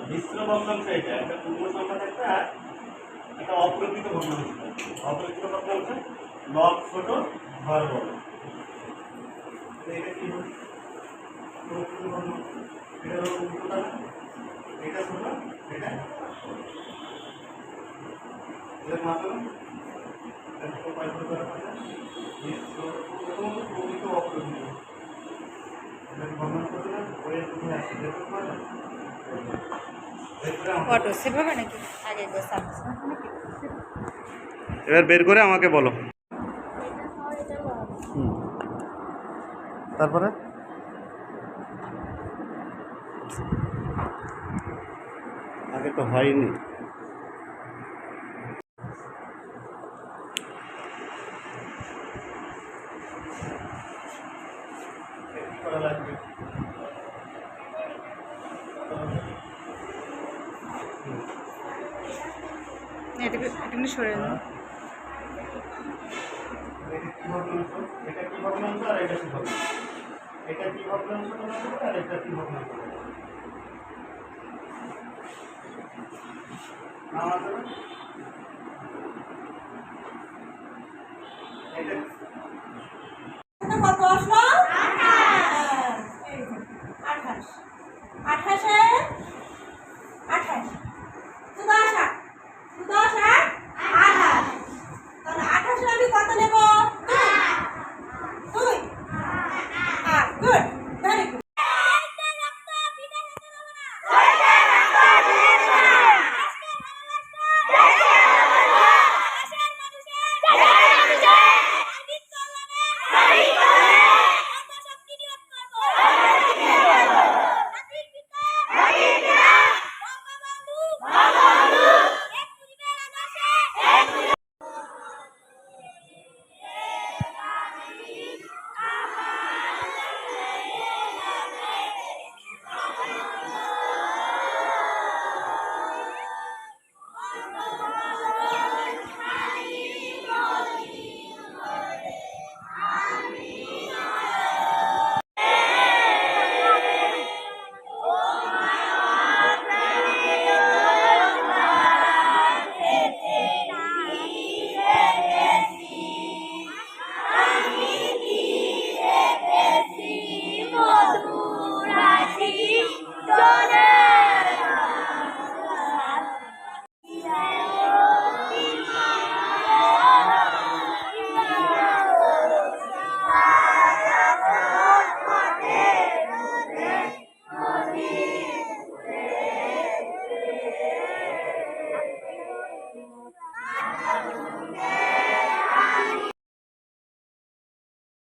মিশ্র ভগ্নাংশ এটা একটা পূর্ণ সংখ্যা থাকবে আর একটা অপ্রকৃত ভগ্নাংশ থাকবে। অপ্রকৃত ভগ্নাংশ লব ছোট হর বড়। এটা কি হবে? প্রকৃত ভগ্নাংশ এটা হলো উল্টোটা, এটা ছোট এটা এর মাত্রা এটা তো পাই করে করা হয়। মিশ্র প্রথমত প্রকৃত অপ্রকৃত এটা ভগ্নাংশ না ওই কোথায় আছে এটা তো পারে ফটো সেভাবে নাকি আগে একবার সার্চ নাকি এবার বের করে আমাকে বলো। তারপরে আগে তো হয়নি। করা লাগবে এটাকে সরে দাও। এটা কি ভগ্নাংশ আর এটা কি ভগ্নাংশ? এটা কি ভগ্নাংশ আর এটা কি ভগ্নাংশ? কত আসলো? 28 28 28 10 28 তাহলে 28 আমি কত নেব? 2 গুড ভেরি গুড। Don't